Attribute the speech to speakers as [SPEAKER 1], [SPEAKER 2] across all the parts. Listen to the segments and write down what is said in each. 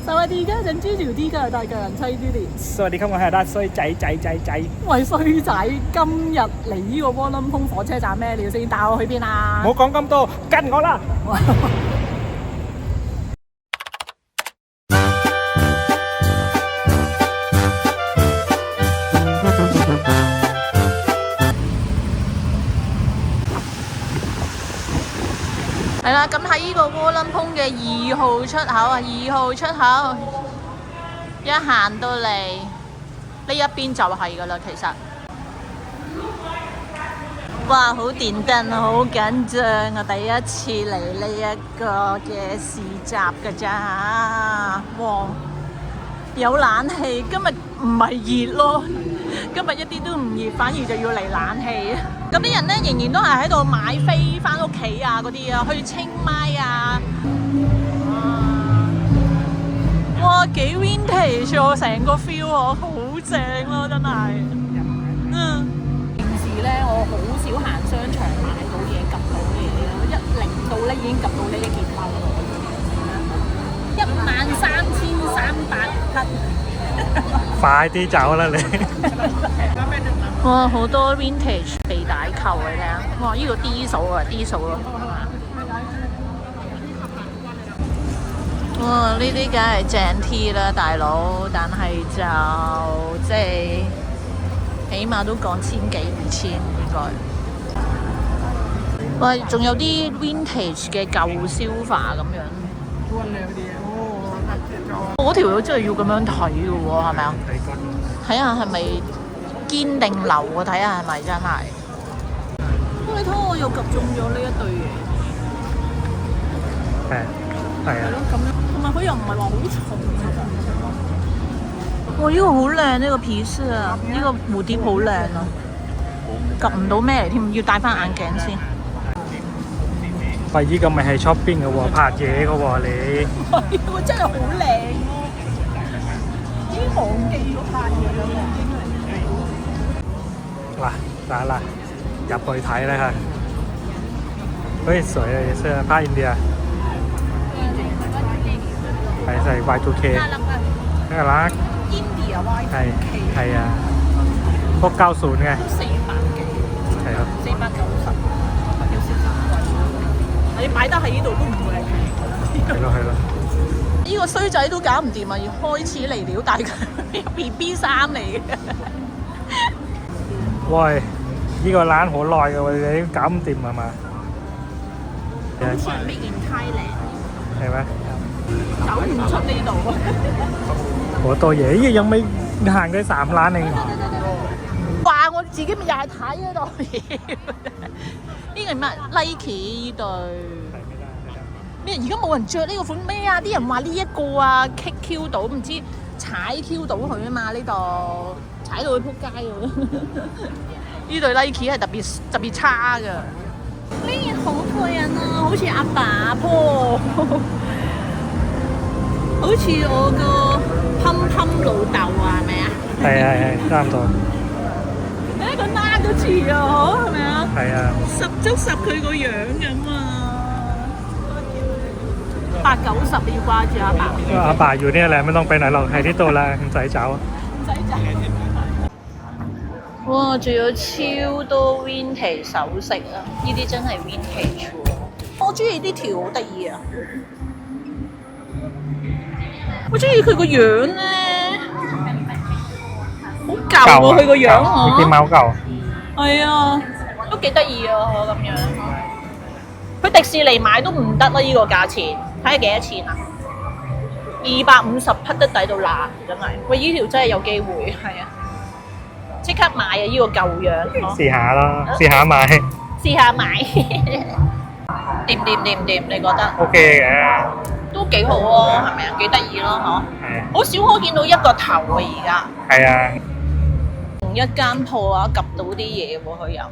[SPEAKER 1] สวัสดี家陣豬條 D 嘅大個人妻啲年。
[SPEAKER 2] สวัสดีครับ我係阿衰仔。
[SPEAKER 1] 喂衰仔，今日嚟呢個窩輪峰火車站咩料先？帶我去邊啊？
[SPEAKER 2] 唔好講咁多，跟我啦！
[SPEAKER 1] 係啦，咁喺呢個窩輪峰嘅2號出口啊，2號出口一行到嚟呢一邊就係㗎啦，其實。哇，好電燈啊，好緊張啊！第一次嚟呢一個嘅市集㗎咋，哇！有冷氣，今日唔係熱咯，今日一啲都唔熱，反而就要嚟冷氣。咁啲人咧仍然都係喺度買飛翻屋企啊，嗰啲啊，去清邁啊，哇幾 vintage 喎，成個 feel 喎，好正咯，真係。平時咧我好少行商場買到嘢，及到嘢咯，一嚟到咧已經及到呢一件褸，13,300匹。
[SPEAKER 2] 快啲走啦你！
[SPEAKER 1] 哇，好多 vintage 皮帶扣嚟睇，哇！呢個 D 數啊，D 數咯。哇！呢啲梗係正 T 啦，大佬，但係就即係起碼都講千幾2000應該。喂，仲有啲 vintage 嘅舊消化咁樣。嗰條友真係要咁樣睇嘅喎，係咪啊？睇下係咪堅定流啊？睇下係咪真係？你睇我又及中咗呢一對嘢。
[SPEAKER 2] 係啊。
[SPEAKER 1] 係咯，咁樣，同埋佢又唔係話好重㗎。哇！呢個好靚，呢個皮飾啊，呢個蝴蝶好靚啊，及唔到咩嚟添，要戴翻眼鏡先。
[SPEAKER 2] 喂，依個咪係 shopping 嘅喎，拍嘢嘅喎你。
[SPEAKER 1] 係喎，真係好靚喎！已經忘記咗拍嘢啦，已經
[SPEAKER 2] 嗱，入去睇啦嚇。可以水啊，也是拍 India。係 Y2K。係啦。India Y2K。係啊。福90嘅。
[SPEAKER 1] 都400幾。
[SPEAKER 2] 係啊。
[SPEAKER 1] 490。有少少貴。你擺得喺呢度都唔會係平。
[SPEAKER 2] 係咯。
[SPEAKER 1] 呢個衰仔都搞唔掂啊！要開始嚟了，但係佢 BB 衫嚟嘅。
[SPEAKER 2] 喂，呢個懶好耐嘅喎，你搞唔掂係嘛？
[SPEAKER 1] 好似係 Made in Thailand。
[SPEAKER 2] 係咩？
[SPEAKER 1] 走唔出呢度。
[SPEAKER 2] 好多嘢，依ยังไม่ห่างได้3ล้านเอง。
[SPEAKER 1] 話我自己咪又係睇嗰度。呢個係乜 ？Nike 呢對。咩？而家冇人着呢個款咩啊？啲人話呢一個啊，kick Q 到，唔知踩 Q 到佢啊嘛？呢度踩到佢撲街喎！呢對 Nike 係特別差㗎。呢件好過癮啊！好似阿爸阿婆，好似我個噴老豆啊，係咪啊？
[SPEAKER 2] 係，差唔多。
[SPEAKER 1] 誒，個媽都似啊，係咪啊？
[SPEAKER 2] 係啊。
[SPEAKER 1] 10足10佢個樣咁啊！890你要掛住阿爸。
[SPEAKER 2] 阿爸อยู่เนี่ยแหละไม่ต้องไปไหนหรอก喺ที่ตัว啦唔使走。
[SPEAKER 1] 唔使走。哇！仲有超多 vintage 首飾啊！呢啲真係 vintage 喎。我中意啲條好得意啊！我中意佢個樣咧，好舊喎佢個樣啊！
[SPEAKER 2] 你見貓舊？
[SPEAKER 1] 係啊，都幾得意啊！咁樣。佢迪士尼買都唔得啦，呢個價錢，睇下幾多錢啊？250匹都抵到爛，真係。喂，呢條真係有機會，係啊！即刻買啊！呢個舊樣，
[SPEAKER 2] 試下咯，試下買。
[SPEAKER 1] 試下買，掂？你覺得
[SPEAKER 2] OK 嘅，
[SPEAKER 1] 都幾好啊，係咪啊？幾得意咯，嗬！
[SPEAKER 2] 係。
[SPEAKER 1] 好少可見到一個頭啊，而家。
[SPEAKER 2] 係啊。
[SPEAKER 1] 同一間鋪啊，及到啲嘢喎，佢又。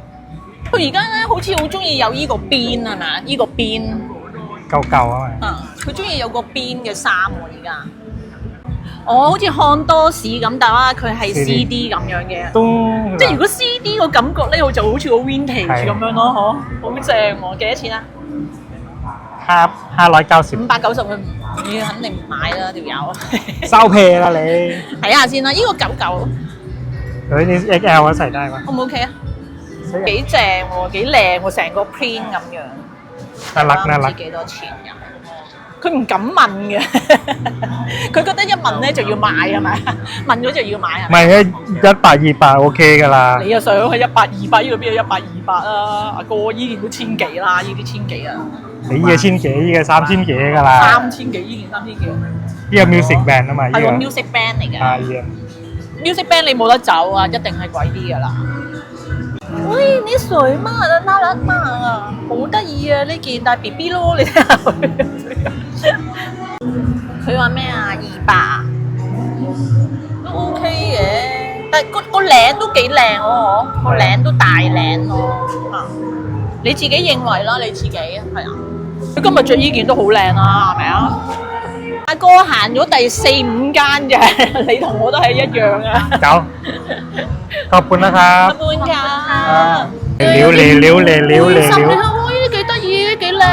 [SPEAKER 1] 佢而家咧好似好中意有呢個邊係咪啊？呢個邊。
[SPEAKER 2] 舊啊嘛。
[SPEAKER 1] 啊！佢中意有個邊嘅衫喎，而家。好似看多士咁，但係佢係 CD 咁樣嘅。
[SPEAKER 2] 都。
[SPEAKER 1] 即係如果 CD 個感覺咧，我就好似好 vintage 咁樣咯，嗬，好正喎！幾多錢啊？590。590佢你肯定唔買啦條友。
[SPEAKER 2] 收皮啦你。
[SPEAKER 1] 睇下先啦，呢個9.9，
[SPEAKER 2] 佢呢 XL 啊，ใส่ได้ปะ
[SPEAKER 1] O 唔 OK 啊？幾正喎，幾靚喎，成個 print 咁樣。
[SPEAKER 2] น่ารักน่ารัก
[SPEAKER 1] 唔知幾多錢㗎？佢唔敢問嘅，佢覺得一問咧就要買係咪？問咗就要買係
[SPEAKER 2] 唔
[SPEAKER 1] 咪？
[SPEAKER 2] 係100-200 OK 㗎啦。
[SPEAKER 1] 你又想係100-200，呢度邊有100-200啊？阿哥依件都千幾啦，呢啲千幾啊！
[SPEAKER 2] 你依個千幾，依個3000幾㗎啦。
[SPEAKER 1] 3000幾，依件3000幾。
[SPEAKER 2] 呢個 music band 啊嘛，呢個
[SPEAKER 1] 係個 music band 嚟嘅。
[SPEAKER 2] 係啊。
[SPEAKER 1] music band 你冇得走啊，一定係貴啲㗎啦。喂，你水嘛，拉拉嘛啊，好得意啊！呢件但係 B B 咯，你睇下佢。佢話咩啊？200啊，都 OK 嘅，但係個領都幾靚喎，個領都大領咯。啊，你自己認為啦，你自己係啊。佢今日着呢件都好靚啦，係咪啊？阿哥行咗第4-5間嘅，你同我都係一樣啊。
[SPEAKER 2] 走，ขอบคุณนะครับ。
[SPEAKER 1] ขอบคุณค่ะ
[SPEAKER 2] 撩嚟撩嚟撩嚟
[SPEAKER 1] 十你
[SPEAKER 2] 撩。
[SPEAKER 1] 睇喎，呢啲幾得意，幾靚。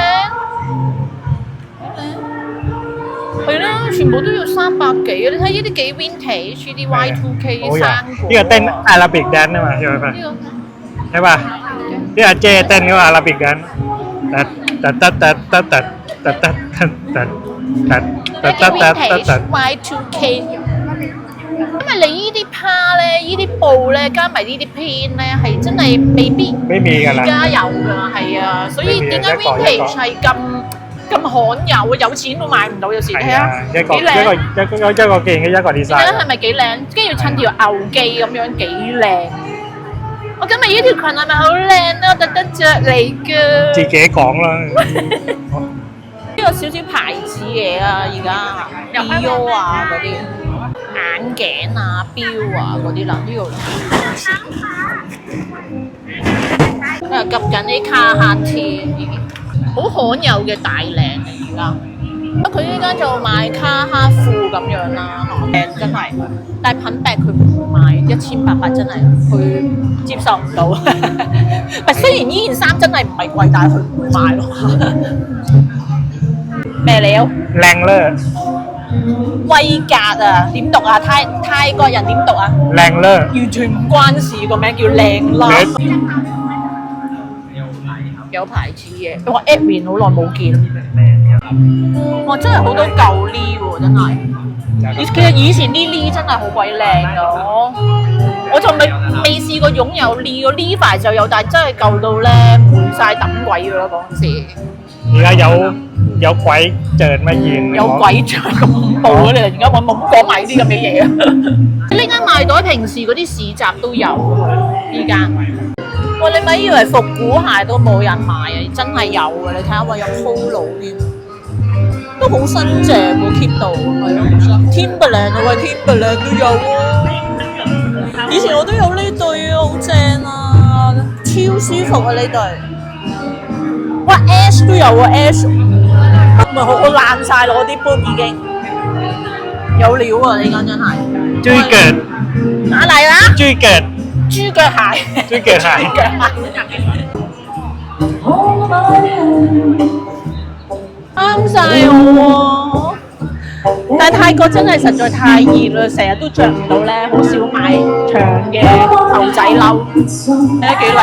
[SPEAKER 1] 係啦，全部都要300幾啊！你睇呢啲幾 vintage 啲 Y2K
[SPEAKER 2] 好呀，
[SPEAKER 1] 生果。
[SPEAKER 2] 呢個เต้นอาราบิกแดนซ์啊嘛，ใช่ไหมใช่ป่ะที่อาเจเต้นก็อาราบิกแดนซ์ตัดตัดตัดตัดตัดตัดตัดตัดตัดตัดตัดตัดตัดตัด
[SPEAKER 1] Y2K。因為你呢啲ผ้咧，呢啲布咧，加埋呢啲片咧，係真係未必
[SPEAKER 2] ไม่มีกัน
[SPEAKER 1] 而
[SPEAKER 2] 啦。
[SPEAKER 1] 家有㗎，係啊，所以點解 vintage 係咁罕有啊？有錢都買唔到，有時睇下
[SPEAKER 2] 係啊，
[SPEAKER 1] 幾靚。
[SPEAKER 2] 一個勁嘅一個
[SPEAKER 1] 你睇
[SPEAKER 2] design。
[SPEAKER 1] 下係咪幾靚？跟住襯條牛記咁樣幾靚。我今日呢條裙係咪好靚啊？特登着嚟㗎。
[SPEAKER 2] 自己講啦。
[SPEAKER 1] 呢個少少牌子嘢啊，而家 Dior 啊嗰啲眼鏡啊、錶啊嗰啲啦，呢度急緊啲卡客添，已經好罕有嘅大領啊！而家佢依家就賣卡哈褲咁樣啦，靚真係，但係品牌佢唔賣1800，真係佢接受唔到。雖然呢件衫真係唔係貴，但係佢唔會賣咯。咩料？
[SPEAKER 2] 靚啦，
[SPEAKER 1] 威格啊，點讀啊？泰國人點讀啊？
[SPEAKER 2] 靚啦，
[SPEAKER 1] 完全唔關事，個名叫靚啦。有牌子嘅，我 Edwin 好耐冇見。哇！真係好多舊 Lee 喎，真係。其實以前啲 Lee 真係好鬼靚㗎，我就未試過擁有 Lee 個 Levi 就有，但係真係舊到咧悶晒抌鬼㗎啦嗰陣時。
[SPEAKER 2] 而家有鬼埞乜嘢？
[SPEAKER 1] 有鬼像咁恐怖嘅，你突然間冇講埋啲咁嘅嘢啊！呢間賣袋平時嗰啲市集都有喎，依間。哇！你咪以為復古鞋都冇人買啊？真係有嘅，你睇下話有 Polo 添，都好新淨喎 keep 到，係咯。Timberland 啊，喂 Timberland 都有喎。以前我都有呢對啊，好正啊，超舒服啊呢對。哇 Ash 都有喎 Ash。唔係好爛晒咯，啲 boot 已經有料啊！呢間真係
[SPEAKER 2] 豬腳，
[SPEAKER 1] 打嚟啦！
[SPEAKER 2] 豬腳，
[SPEAKER 1] 豬腳鞋，
[SPEAKER 2] 豬腳鞋，
[SPEAKER 1] 啱晒我喎！但係泰國真係實在太熱啦，成日都着唔到咧，好少買長嘅牛仔褸，睇幾靚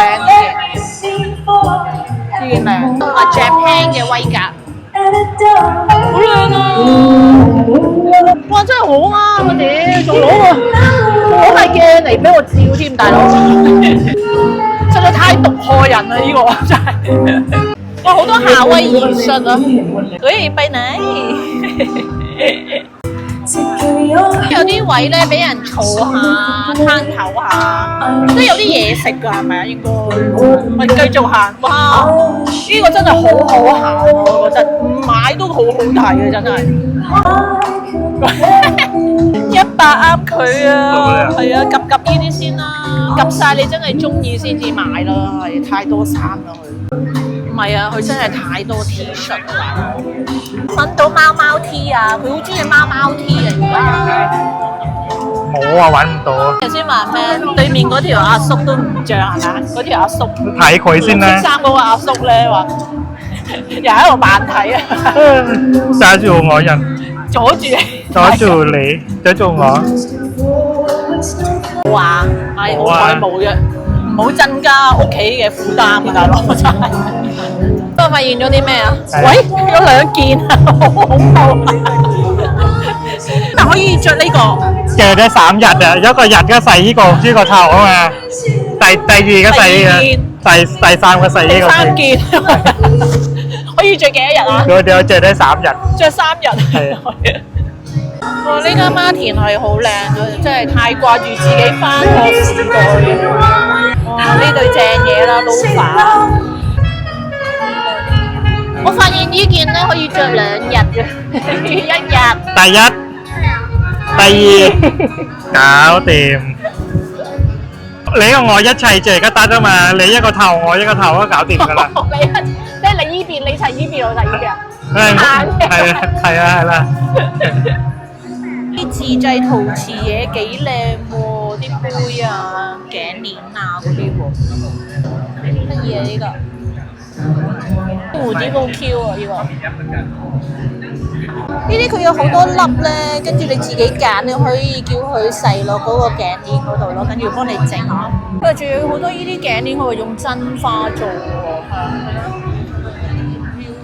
[SPEAKER 1] 呢件靚，啊 Japan 嘅威格。好靚啊！哇，真係好啱啊！屌，仲攞塊鏡嚟俾我照添，大佬，實在太毒害人啦！呢個真係，哇，好多夏威夷恤啊！佢ไปไหน？有啲位咧俾人坐下、攤頭下，都有啲嘢食㗎，係咪啊？應該，我哋繼續行。哇！呢個真係好好行，我覺得唔買都好好睇啊！真係，100啱佢啊！係啊，及呢啲先啦，及晒你真係中意先至買啦，係太多衫啦佢。唔係啊，佢真係太多 T 恤啦！揾到貓貓 T 啊，佢好中意貓貓 T 啊！而家
[SPEAKER 2] 冇啊，揾唔到啊！
[SPEAKER 1] 頭先話咩？對面嗰條阿叔都唔着係咪？嗰條阿叔
[SPEAKER 2] 睇佢先啦。
[SPEAKER 1] 衫嗰個阿叔咧話，又喺度扮睇啊！
[SPEAKER 2] 揸住我人。
[SPEAKER 1] 阻住你，
[SPEAKER 2] 阻住你，阻住我。
[SPEAKER 1] 冇啊！唉，好彩冇嘅，唔好增加屋企嘅負擔啊，大佬真係。不過發現咗啲咩啊？喂，有2件啊，好恐怖啊！但可以着呢個。
[SPEAKER 2] 着咗3日啊，有一個日嘅洗呢個頭啊嘛，第二個洗第3個洗呢個。
[SPEAKER 1] 3件，可以着幾多日啊？
[SPEAKER 2] 我着咗3日。
[SPEAKER 1] 着3日。係。哇！呢間媽田係好靚啊，真係太掛住自己返學時代。哇！呢對正嘢啦，老闆。我發現呢件咧可以着2日嘅，1日。
[SPEAKER 2] 第1、第2，搞掂。你同我一齊着得㗎嘛？你一個頭，我一個頭都搞掂㗎啦。
[SPEAKER 1] 即係你依邊，你齊依邊，我齊依邊。
[SPEAKER 2] 係啊，係啦。
[SPEAKER 1] 啲自製陶瓷嘢幾靚喎，啲杯啊、頸鏈啊嗰啲喎，乜嘢呢個？蝴蝶好 Q 啊！呢個呢啲佢有好多粒咧，跟住你自己揀，你可以叫佢細落嗰個頸鏈嗰度咯，跟住幫你整下。佢仲有好多呢啲頸鏈，佢會用真花做喎，係啊。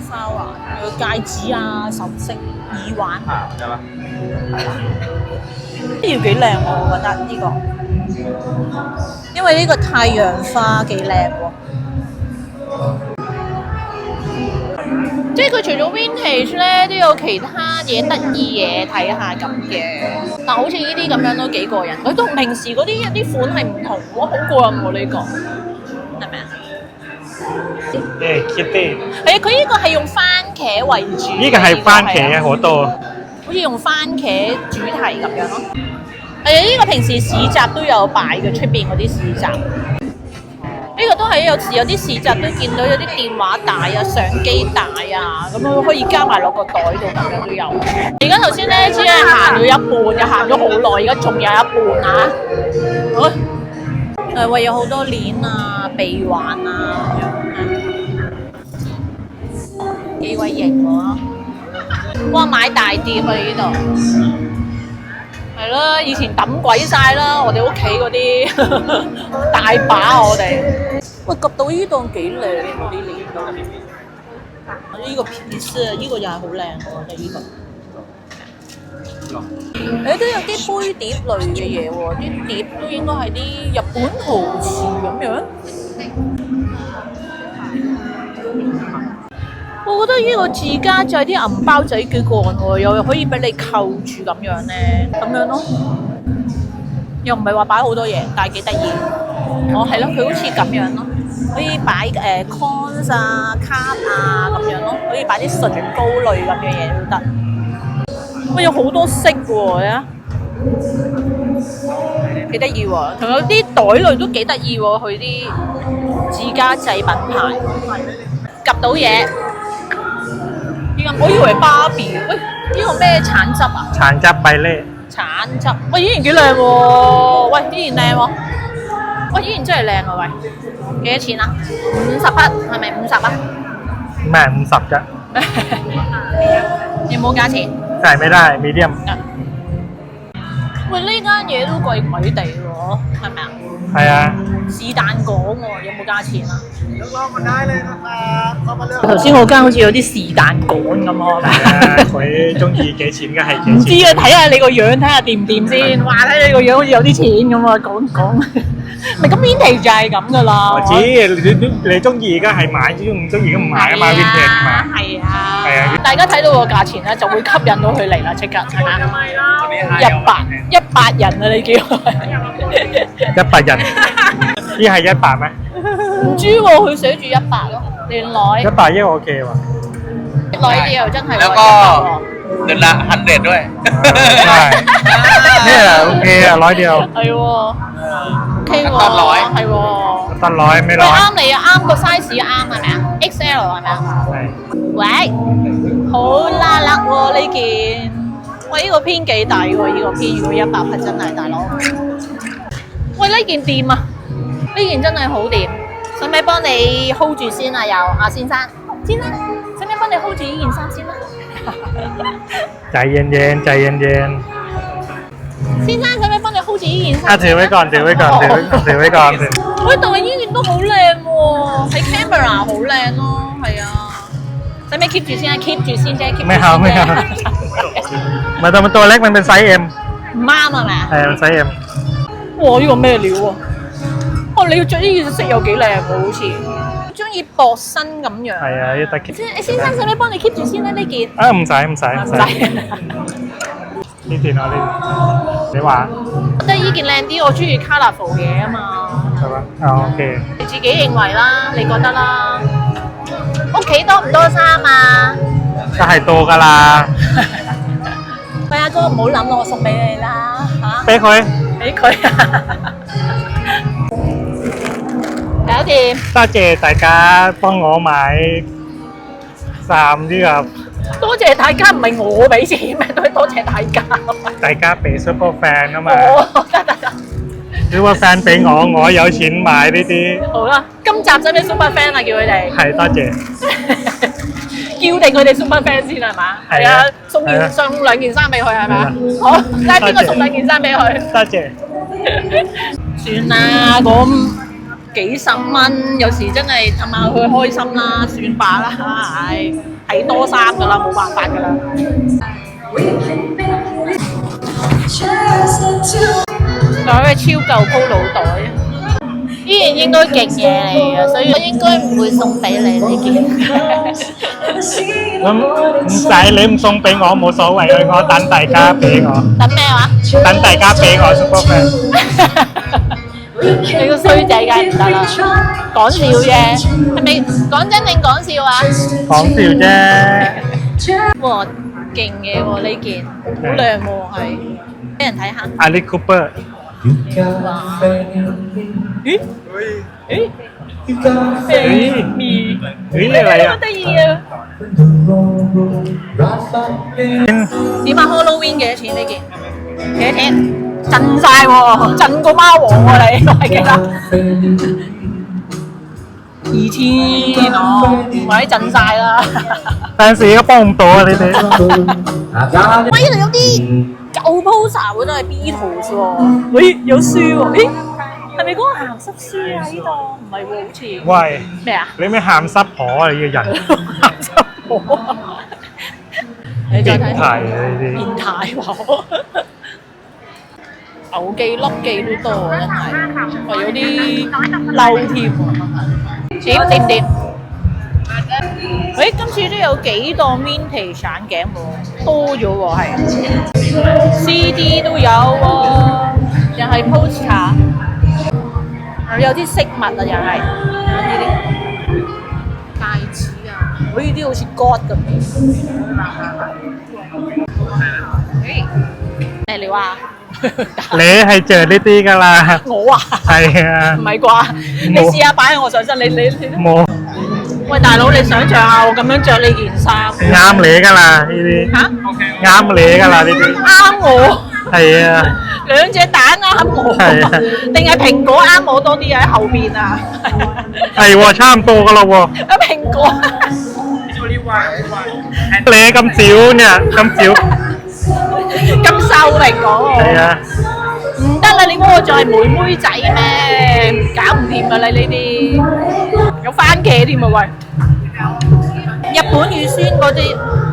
[SPEAKER 1] 花環，有戒指啊、首飾、耳環。係嘛？呢條幾靚喎，我覺得呢個，因為呢個太陽花幾靚喎。即係佢除咗 vintage 咧，都有其他嘢得意嘢睇下咁嘅。嗱，好似呢啲咁樣都幾過癮。佢同平時嗰啲一啲款係唔同喎，好過癮喎呢個，係咪啊？Kitty。係啊，佢呢個係用番茄為主。
[SPEAKER 2] 呢個係番茄啊，好多。
[SPEAKER 1] 好似用番茄主題咁樣咯。係啊，呢個平時市集都有擺嘅，出邊嗰啲市集。呢個都係有時有啲市集都見到有啲電話帶啊、相機帶啊，咁樣可以加埋落個袋度咁樣都有。而家頭先咧只係行咗一半，又行咗好耐，而家仲有一半啊！好，喂，有好多鏈啊、鼻環啊咁樣，幾鬼型喎！哇，買大碟啊呢度，係咯，以前抌鬼晒啦，我哋屋企嗰啲大把我哋。喂，及到呢檔幾靚喎啲鏈都，呢個片色，呢個又係好靚喎，我覺得呢個。誒都有啲杯碟類嘅嘢喎，啲碟都應該係啲日本陶瓷咁樣。我覺得呢個自家製啲銀包仔幾過癮喎，又可以俾你扣住咁樣咧，咁樣咯。又唔係話擺好多嘢，但係幾得意。哦，係咯，佢好似咁樣咯，可以擺coins 啊、卡啊咁樣咯，可以擺啲唇膏類咁嘅嘢都得。喂，有好多色喎，啊，幾得意喎！仲有啲袋類都幾得意喎，佢啲自家製品牌，及到嘢。我以為芭比，喂，呢個咩橙汁啊？
[SPEAKER 2] 橙汁幣咧。
[SPEAKER 1] 橙汁，喂，依然幾靚喎！喂，依然靚喎！喂，依然真係靚啊！喂，幾多錢啊？50匹，係咪50啊？
[SPEAKER 2] 唔係50㗎。
[SPEAKER 1] 有冇價錢？
[SPEAKER 2] จ่ายไม่ได้medium。
[SPEAKER 1] 喂，呢間嘢都貴鬼地喎，係咪啊？
[SPEAKER 2] 係啊。
[SPEAKER 1] 是蛋果喎，有冇價錢啊？頭先我間好似有啲是蛋果咁喎，係咪啊？
[SPEAKER 2] 佢中意幾錢嘅係幾錢？
[SPEAKER 1] 唔知啊，睇下你個樣，睇下掂唔掂先。哇，睇你個樣好似有啲錢咁啊，講。咪咁 vintage 就係咁噶啦。
[SPEAKER 2] 我知你中意而家係買，唔中意咁唔買啊嘛 vintage 嘛。係啊。係啊。大
[SPEAKER 1] 家睇到個價錢咧，就會吸引到佢嚟啦，即刻係嘛？100人啊！你叫
[SPEAKER 2] 100人，呢係100咩？
[SPEAKER 1] 唔知喎，佢寫住100咯，原來
[SPEAKER 2] 100億 OK ว่ะ
[SPEAKER 1] 100เดียว真係
[SPEAKER 3] แล้วก็เดือนละ100ด้วย
[SPEAKER 2] ใช่เนี่ยโอเคอ่ะ100เดียว
[SPEAKER 1] 係喎 OK 喎係喎
[SPEAKER 2] ตัน100ไม่100
[SPEAKER 1] 啱你啊，啱個 size 啱係咪啊 XL 係咪啊？
[SPEAKER 2] 係
[SPEAKER 1] 喂，好啦啦喎呢件，喂呢個偏幾抵喎，呢個偏如果100匹真係大佬。喂呢件掂啊，呢件真係好掂，使唔使幫你 hold 住先啊？又啊先生，使唔使幫你 hold 住呢件衫先啦？
[SPEAKER 2] ใจเย็นๆใจเย็น
[SPEAKER 1] 先生，使唔使幫你 hold 住呢件
[SPEAKER 2] ๆ
[SPEAKER 1] 衫？
[SPEAKER 2] ถือไว้ก่อนถือไว้ก่อนถือไว้ก่อนถือ
[SPEAKER 1] 喂，但係呢件都好靚喎，喺 camera 好靚咯，係啊。使唔使 keep 住先啊？keep 住先啫，keep 住先啫。
[SPEAKER 2] ไม่เอามันตัวเล็กมันเป็นไซส์ M
[SPEAKER 1] 唔啱係咪啊？
[SPEAKER 2] 係ไซส์ M
[SPEAKER 1] 哇！呢個咩料啊？哦，你要着呢件色有幾靚喎，好似中意薄身咁樣。
[SPEAKER 2] 係啊，要得。
[SPEAKER 1] 先生，使唔使幫你 keep 住先咧？呢件
[SPEAKER 2] 啊，唔使唔使
[SPEAKER 1] 唔使。
[SPEAKER 2] 呢件我呢，你話
[SPEAKER 1] 覺得呢件靚啲，我中意 colourful 嘢啊嘛。
[SPEAKER 2] 係嘛？哦 OK。
[SPEAKER 1] 你自己認為啦，你覺得啦？屋企多唔多衫啊？
[SPEAKER 2] 梗係多㗎啦。
[SPEAKER 1] 喂，阿哥唔好諗啦，我送俾你啦嚇。
[SPEAKER 2] 俾佢。
[SPEAKER 1] 俾佢啊！搞掂。
[SPEAKER 2] 多謝大家幫我買衫呢個。
[SPEAKER 1] 多謝大家，唔係我俾錢咩？都係多謝大家。
[SPEAKER 2] 大家俾 Super Fan 啊嘛。
[SPEAKER 1] 哦，得。
[SPEAKER 2] Super Fan 俾我，我有錢買呢啲。
[SPEAKER 1] 好啦，今集使唔使 Super Fan 啊？叫佢哋。
[SPEAKER 2] 係，多謝。
[SPEAKER 1] 叫定佢哋 Super Fan 先係嘛？係啊，送兩件衫俾佢係嘛？好，睇下邊個送兩件衫俾佢。
[SPEAKER 2] 多謝。
[SPEAKER 1] 算啦，咁幾十蚊，有時真係氹下佢開心啦，算罷啦，係多衫㗎啦，冇辦法㗎啦。仲有個超舊 Polo 袋，依件應該勁嘢嚟嘅，所以我應該唔會送俾你呢件。
[SPEAKER 2] 咁唔使你唔送俾我冇所謂嘅，我等大家俾我。
[SPEAKER 1] 等咩話？
[SPEAKER 2] 等大家俾我 Super Fan。
[SPEAKER 1] 你個衰仔梗係唔得啦，講笑啫，係咪講真定講笑啊？
[SPEAKER 2] 講笑啫。
[SPEAKER 1] 哇，勁嘅喎呢件，好靚喎係，俾人睇下。
[SPEAKER 2] Ali Cooper。
[SPEAKER 1] 哇！咦？
[SPEAKER 2] 咦嚟啊！
[SPEAKER 1] 好得意啊！點啊 ？Halloween 幾多錢呢件？幾多錢？震晒喎，震過貓王喎你，我係記得。2000哦，或者震晒啦。
[SPEAKER 2] 但是而家幫唔到啊！你哋。
[SPEAKER 1] 喂，呢度有啲舊 poster 喎，都係 Beatles 喎。喂，有書喎，咦？係咪嗰個鹹濕書啊？呢度唔係喎，好似。
[SPEAKER 2] 喂。
[SPEAKER 1] 咩啊？
[SPEAKER 2] 你咩鹹濕婆啊？你嘅人。
[SPEAKER 1] 鹹濕婆啊！你再睇。
[SPEAKER 2] 變態啊！呢啲。
[SPEAKER 1] 變態喎！牛記粒記都多啊，真係，我有啲嬲添喎。掂？喂，今次都有幾檔 vintage 眼鏡喎，多咗喎係。CD 都有喎，又係 poster， 有啲飾物啊，又係呢啲戒指啊，呢啲好似 God 咁。咩料啊？
[SPEAKER 2] 你係着呢啲㗎啦。
[SPEAKER 1] 我啊？
[SPEAKER 2] 係啊。
[SPEAKER 1] 唔係啩？你試下擺喺我上身，你
[SPEAKER 2] 冇。
[SPEAKER 1] 喂，大佬，你想象下我咁樣着呢件衫？
[SPEAKER 2] 啱你㗎啦呢啲。
[SPEAKER 1] 嚇？
[SPEAKER 2] 啱你㗎啦呢啲。
[SPEAKER 1] 啱我。
[SPEAKER 2] 係啊。
[SPEAKER 1] 兩隻蛋啱我。
[SPEAKER 2] 係啊。
[SPEAKER 1] 定係蘋果啱我多啲喺後邊啊？
[SPEAKER 2] 係喎，差唔多㗎啦喎。
[SPEAKER 1] 啊蘋果。
[SPEAKER 2] 你咁少เนี่ย咁少。
[SPEAKER 1] 咁瘦蘋果。
[SPEAKER 2] 係啊。
[SPEAKER 1] 唔得啦！你嗰個就係妹妹仔咩？搞唔掂啊！你呢啲有番茄添啊喂！日本乳酸嗰啲，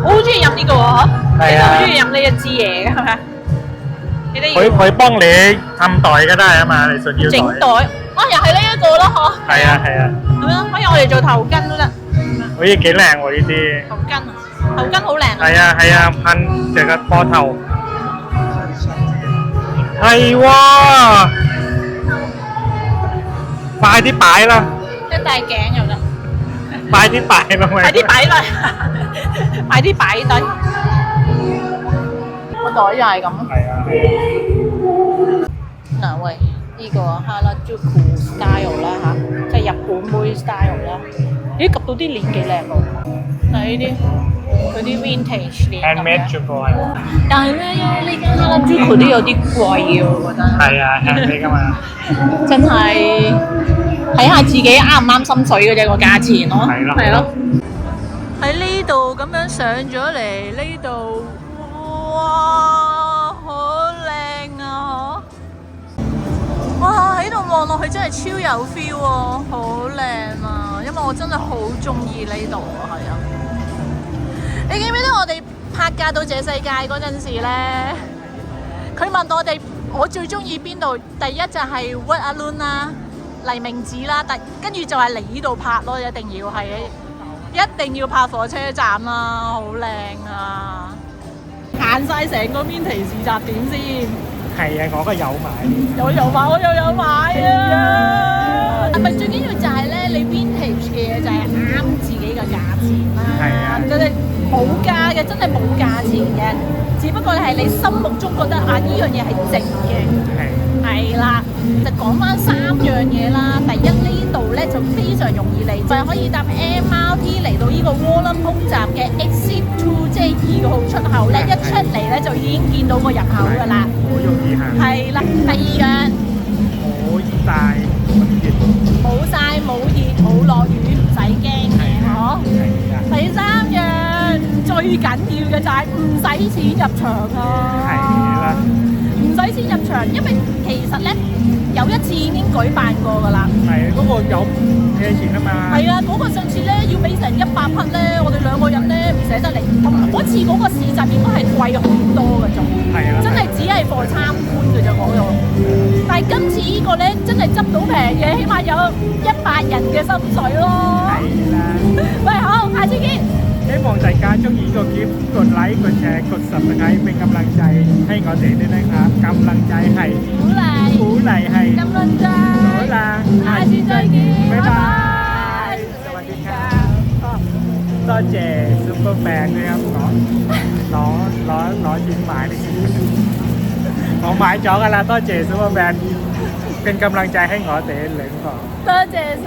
[SPEAKER 1] 我好中意飲呢個喎，你都好中意飲呢一支嘢嘅係咪？你哋
[SPEAKER 2] 佢幫你暗袋嘅都係啊嘛，你想要
[SPEAKER 1] 整袋，啊又係呢一個咯嗬。
[SPEAKER 2] 係啊係啊。
[SPEAKER 1] 咁樣可以我哋做頭巾都得。
[SPEAKER 2] 好似幾靚喎呢啲。
[SPEAKER 1] 頭巾啊，頭巾好靚啊。
[SPEAKER 2] 係啊係啊，噴成個波頭。係喎，快啲擺啦！
[SPEAKER 1] 一戴頸又得。
[SPEAKER 2] 快啲擺啦喂！
[SPEAKER 1] 快啲擺啦！快啲擺低。個袋又係咁。
[SPEAKER 2] 係啊。
[SPEAKER 1] 嗱喂，呢個Harajuku style 啦嚇，即係日本妹 style 啦。咦，及到啲鏈幾靚喎！嗱呢啲佢啲 vintage 鏈咁
[SPEAKER 2] handmade 全部係。
[SPEAKER 1] 但係咧，呢間 Harajuku 都有啲貴啊，我覺得。
[SPEAKER 2] 係啊，handmade 㗎嘛。
[SPEAKER 1] 真係睇下自己啱唔啱心水嘅啫個價錢咯。
[SPEAKER 2] 係咯。
[SPEAKER 1] 係咯。喺呢度咁樣上咗嚟呢度，哇，好靚啊！哇，喺度望落去真係超有 feel 喎，好靚啊！因為我真係好中意呢度啊，係啊！你記唔記得我哋拍嫁到這世界嗰陣時咧？佢問我哋我最中意邊度？第一就係 Wat Arun 啦、黎明寺啦，跟住就係嚟呢度拍咯，一定要拍火車站啦，好靚啊！行晒成個 Vintage 市集點先？
[SPEAKER 2] 係啊，我都有買。
[SPEAKER 1] 我有買啊！係咪最緊要就係咧？你 Vintage 嘅嘢就係啱自己嘅價錢啦。
[SPEAKER 2] 係啊，
[SPEAKER 1] 真係冇價嘅，真係冇價錢嘅。只不過係你心目中覺得啊，呢樣嘢係值嘅。係啦，就講翻3樣嘢啦。第一呢度咧就非常容易嚟，就係可以搭 MRT 嚟到呢個窩輪峰站嘅 Exit 2，即係2號出口咧，一出嚟咧就已經見到個入口噶啦。
[SPEAKER 2] 好容易行。係
[SPEAKER 1] 啦，第二樣
[SPEAKER 2] 冇曬
[SPEAKER 1] 冇曬冇熱冇落雨，唔使驚嘅嗬。第3樣最緊要嘅就係唔使錢入場啊。係啦。唔使錢入場，因為其實咧有一次已經舉辦過噶啦。係嗰個有幾錢啊嘛？係啊，嗰個上次咧要俾成100匹咧，我哋2個人咧唔捨得嚟，同埋嗰次嗰個市集應該係貴好多嘅仲。係啊。真係只係貨參觀嘅啫嗰度。但係今次呢個咧真係執到平嘢，起碼有100人嘅心水咯。係啦。喂，好，下次見。
[SPEAKER 2] 希望大家中意個片，กดไลค์กดแชร์กด Subscribe เป็นกำลังใจให้我哋ด้วยนะครับกำลังใจ係鼓勵係
[SPEAKER 1] กำลังใจ
[SPEAKER 2] 好啦
[SPEAKER 1] 下次再見
[SPEAKER 2] บ๊ายบาย
[SPEAKER 1] สวัสดี
[SPEAKER 2] ค
[SPEAKER 1] ค่ะ
[SPEAKER 2] รับ多謝 Super Fan ด้วยครับ攞錢買嚟我買咗㗎啦多謝 Super Fan เป็นกำลังใจให้我哋2個
[SPEAKER 1] 多謝晒，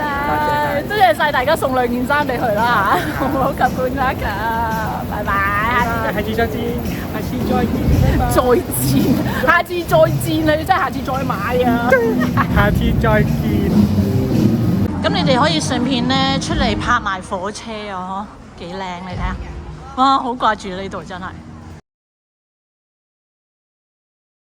[SPEAKER 1] 多謝晒大家送2件衫俾佢啦嚇，好及觀啦㗎，拜拜，
[SPEAKER 2] 下次再見，下次再見，
[SPEAKER 1] 再見，下次再見啊！你真係下次再買啊！
[SPEAKER 2] 下次再見。
[SPEAKER 1] 咁你哋可以順便咧出嚟拍埋火車啊！嗬，幾靚你睇下，哇！好掛住呢度真係〜